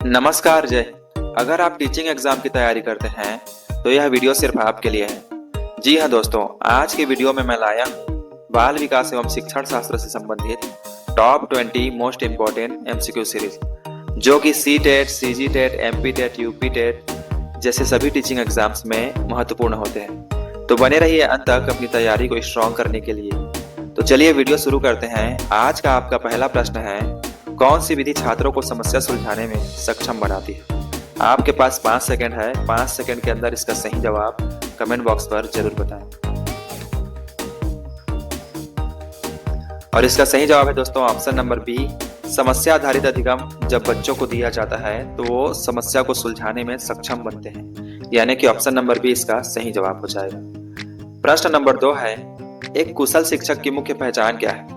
नमस्कार जय। अगर आप टीचिंग एग्जाम की तैयारी करते हैं तो यह वीडियो सिर्फ आपके लिए है। जी हाँ दोस्तों, आज की वीडियो में मैं लाया हूँ बाल विकास एवं शिक्षण शास्त्र से संबंधित top 20 most important MCQ series, जो कि C TET, C G TET, M P TET, U P TET जैसे सभी टीचिंग एग्जाम्स में महत्वपूर्ण होते हैं। तो बने रहिए अंत तक अपनी तैयारी को स्ट्रॉन्ग करने के लिए। तो चलिए वीडियो शुरू करते हैं। आज का आपका पहला प्रश्न है, कौन सी विधि छात्रों को समस्या सुलझाने में सक्षम बनाती है? आपके पास 5 सेकंड है। 5 सेकंड के अंदर इसका सही जवाब कमेंट बॉक्स पर जरूर बताएं। और इसका सही जवाब है दोस्तों ऑप्शन नंबर बी, समस्या आधारित अधिगम जब बच्चों को दिया जाता है तो वो समस्या को सुलझाने में सक्षम बनते हैं, यानी कि ऑप्शन नंबर बी इसका सही जवाब हो जाएगा। प्रश्न नंबर 2 है, एक कुशल शिक्षक की मुख्य पहचान क्या है?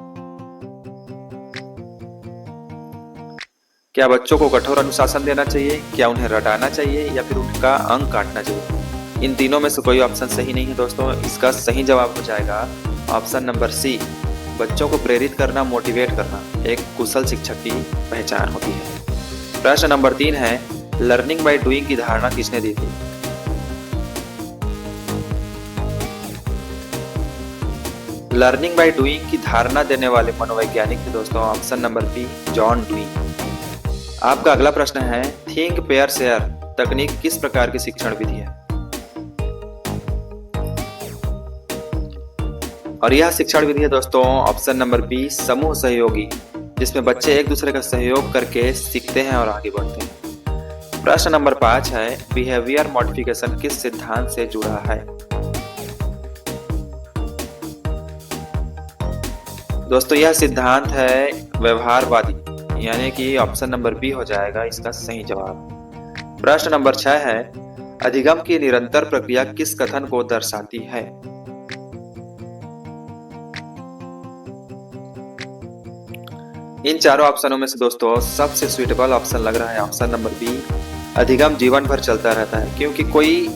क्या बच्चों को कठोर अनुशासन देना चाहिए, क्या उन्हें रटाना चाहिए, या फिर उनका अंक काटना चाहिए? इन तीनों में से कोई ऑप्शन सही नहीं है दोस्तों। इसका सही जवाब हो जाएगा ऑप्शन नंबर सी, बच्चों को प्रेरित करना, मोटिवेट करना एक कुशल शिक्षक की पहचान होती है। प्रश्न नंबर 3 है, लर्निंग बाय डूइंग की धारणा किसने दी थी? लर्निंग बाय डूइंग की धारणा देने वाले मनोवैज्ञानिक थे दोस्तों option number B, John Dewey. आपका अगला प्रश्न है, थिंक पेयर शेयर तकनीक किस प्रकार की शिक्षण विधि है? और यह शिक्षण विधि है दोस्तों ऑप्शन नंबर बी, समूह सहयोगी, जिसमें बच्चे एक दूसरे का सहयोग करके सीखते हैं और आगे बढ़ते हैं। प्रश्न नंबर 5 है, बिहेवियर मॉडिफिकेशन किस सिद्धांत से जुड़ा है? दोस्तों यह सिद्धांत है व्यवहारवादी, यानी कि ऑप्शन नंबर बी हो जाएगा इसका सही जवाब। प्रश्न नंबर 6 है, अधिगम की निरंतर प्रक्रिया किस कथन को दर्शाती है? इन चारों ऑप्शनों में से दोस्तों सबसे सुइटेबल ऑप्शन लग रहा है ऑप्शन नंबर बी, अधिगम जीवन भर चलता रहता है, क्योंकि कोई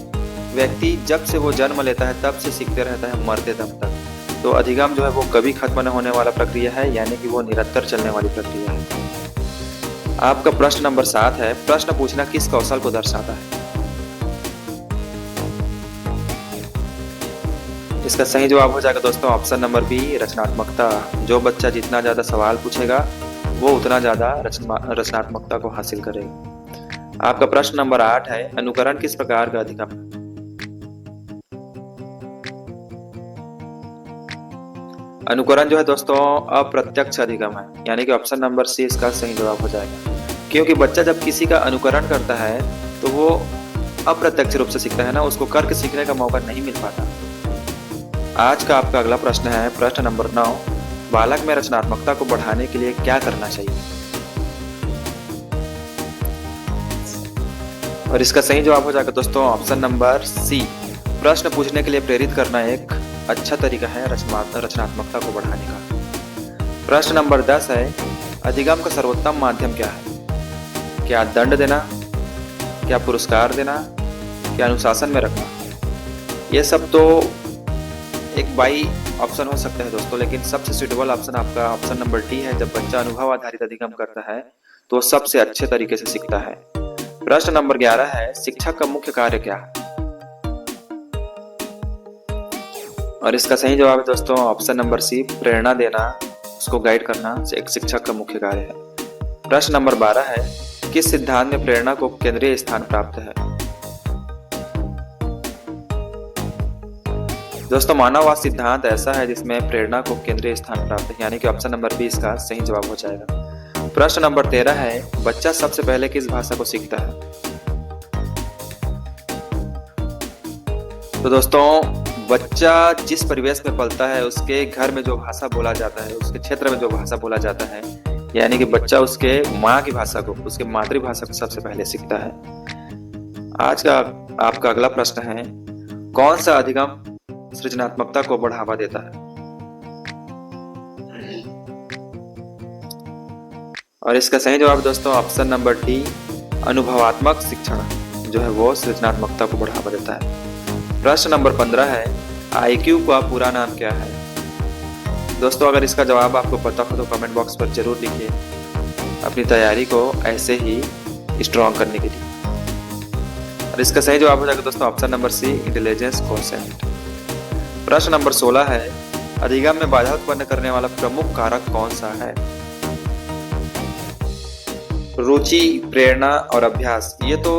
व्यक्ति जब से वो जन्म लेता है तब से सीखते रहता है मरते दम तक। तो अधिगम जो है वो कभी खत्म न होने वाला प्रक्रिया है, यानी कि वो निरंतर चलने वाली प्रक्रिया है। आपका प्रश्न नंबर 7 है, प्रश्न पूछना किस कौशल को दर्शाता है? इसका सही जवाब हो जाएगा दोस्तों ऑप्शन नंबर बी, रचनात्मकता। जो बच्चा जितना ज्यादा सवाल पूछेगा वो उतना ज्यादा रचनात्मकता को हासिल करेगा। आपका प्रश्न नंबर 8 है, अनुकरण किस प्रकार का अधिगम है? अनुकरण जो है दोस्तों अप्रत्यक्ष अधिगम है, यानी कि ऑप्शन नंबर सी इसका सही जवाब हो जाएगा, क्योंकि बच्चा जब किसी का अनुकरण करता है तो वो अप्रत्यक्ष रूप से सीखता है ना, उसको करके सीखने का मौका नहीं मिल पाता। आज का आपका अगला प्रश्न है, प्रश्न नंबर 9, बालक में रचनात्मकता को बढ़ाने के लिए क्या करना चाहिए? और इसका सही जवाब हो जाएगा दोस्तों ऑप्शन नंबर सी, प्रश्न पूछने के लिए प्रेरित करना एक अच्छा तरीका है रचनात्मकता को बढ़ाने का। प्रश्न नंबर 10 है, अधिगम का सर्वोत्तम माध्यम क्या है? क्या दंड देना, क्या पुरस्कार देना, क्या अनुशासन में रखना? ये सब तो एक बाई ऑप्शन हो सकता है दोस्तों, लेकिन सबसे सुटेबल ऑप्शन आपका ऑप्शन नंबर डी है। जब बच्चा अनुभव आधारित अधिगम करता है तो सबसे अच्छे तरीके से सीखता है। प्रश्न नंबर 11 है, शिक्षक का मुख्य कार्य क्या है? और इसका सही जवाब है दोस्तों ऑप्शन नंबर सी, प्रेरणा देना, उसको गाइड करना एक शिक्षक का मुख्य कार्य है। प्रश्न नंबर 12 है, किस सिद्धांत में प्रेरणा को केंद्रीय स्थान प्राप्त है? दोस्तों मानववाद सिद्धांत ऐसा है जिसमें प्रेरणा को केंद्रीय स्थान प्राप्त है, यानी कि ऑप्शन नंबर बी इसका सही जवाब हो जाएगा। प्रश्न नंबर 13 है, बच्चा सबसे पहले किस भाषा को सीखता है? तो दोस्तों बच्चा जिस परिवेश में पलता है, उसके घर में जो भाषा बोला जाता है, उसके क्षेत्र में जो भाषा बोला जाता है, यानी कि बच्चा उसके माँ की भाषा को, उसके मातृभाषा को सबसे पहले सीखता है। आज का आपका अगला प्रश्न है, कौन सा अधिगम सृजनात्मकता को बढ़ावा देता है? और इसका सही जवाब दोस्तों ऑप्शन नंबर डी, अनुभवात्मक शिक्षण जो है वो सृजनात्मकता को बढ़ावा देता है। प्रश्न नंबर 15 है, आईक्यू का पूरा नाम क्या है? दोस्तों अगर इसका जवाब आपको पता हो तो कमेंट बॉक्स पर जरूर लिखिए। अपनी तैयारी को ऐसे ही स्ट्रॉन्ग करने के लिए। और इसका सही जवाब हो जाएगा दोस्तों option number C, intelligence quotient. प्रश्न नंबर 16 है, अधिगम में बाधा उत्पन्न करने वाला प्रमुख कारक कौन सा है? रुचि, प्रेरणा और अभ्यास, ये तो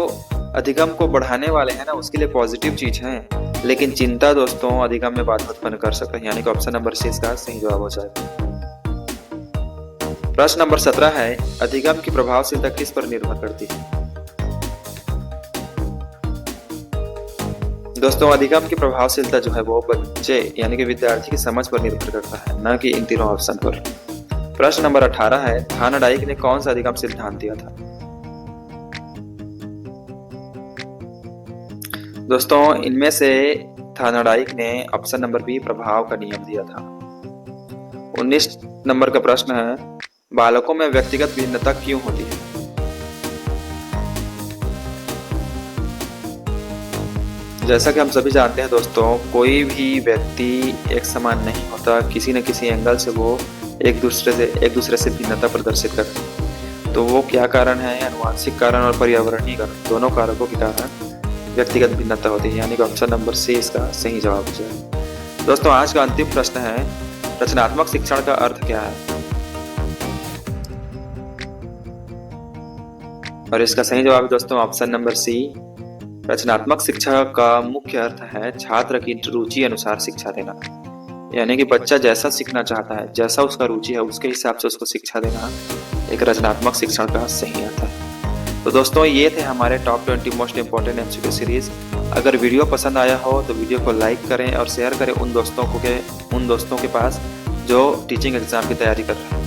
अधिगम को बढ़ाने वाले हैं ना, उसके लिए पॉजिटिव चीज है। लेकिन चिंता दोस्तों अधिगम में बाधा उत्पन्न कर सकते हैं, यानी कि ऑप्शन नंबर सी इसका सही जवाब हो जाएगा। प्रश्न नंबर 17 है, अधिगम की प्रभावशीलता किस पर निर्भर करती है? दोस्तों अधिगम की प्रभावशीलता जो है वो बच्चे यानी कि विद्यार्थी की समझ पर निर्भर करता है, न कि इन तीनों ऑप्शन पर। प्रश्न नंबर 18 है, थानडाइक ने कौन सा अधिगम सिद्धांत दिया था? दोस्तों इनमें से थानडाइक ने ऑप्शन नंबर बी, प्रभाव का नियम दिया था। 19 नंबर का प्रश्न है, बालकों में व्यक्तिगत भिन्नता क्यों होती है? जैसा कि हम सभी जानते हैं दोस्तों, कोई भी व्यक्ति एक समान नहीं होता, किसी न किसी एंगल से वो एक दूसरे से भिन्नता प्रदर्शित करते हैं। तो वो क्या कारण है? आनुवंशिक कारण और पर्यावरणीय कारण, दोनों कारकों के कारण व्यक्तिगत भिन्नता होती है, यानी कि ऑप्शन नंबर सी इसका सही जवाब हो जाएगा। दोस्तों आज का अंतिम प्रश्न है, रचनात्मक शिक्षण का अर्थ क्या है? और इसका सही जवाब है दोस्तों ऑप्शन नंबर सी, रचनात्मक शिक्षा का मुख्य अर्थ है छात्र की रुचि अनुसार शिक्षा देना, यानी कि बच्चा जैसा सीखना चाहता है, जैसा उसका रुचि है, उसके हिसाब से उसको शिक्षा देना एक रचनात्मक शिक्षण का सही अर्थ है। तो दोस्तों ये थे हमारे top 20 most important MCQ series. अगर वीडियो पसंद आया हो तो वीडियो को लाइक करें और शेयर करें उन दोस्तों के पास जो टीचिंग एग्जाम की तैयारी कर रहे हैं।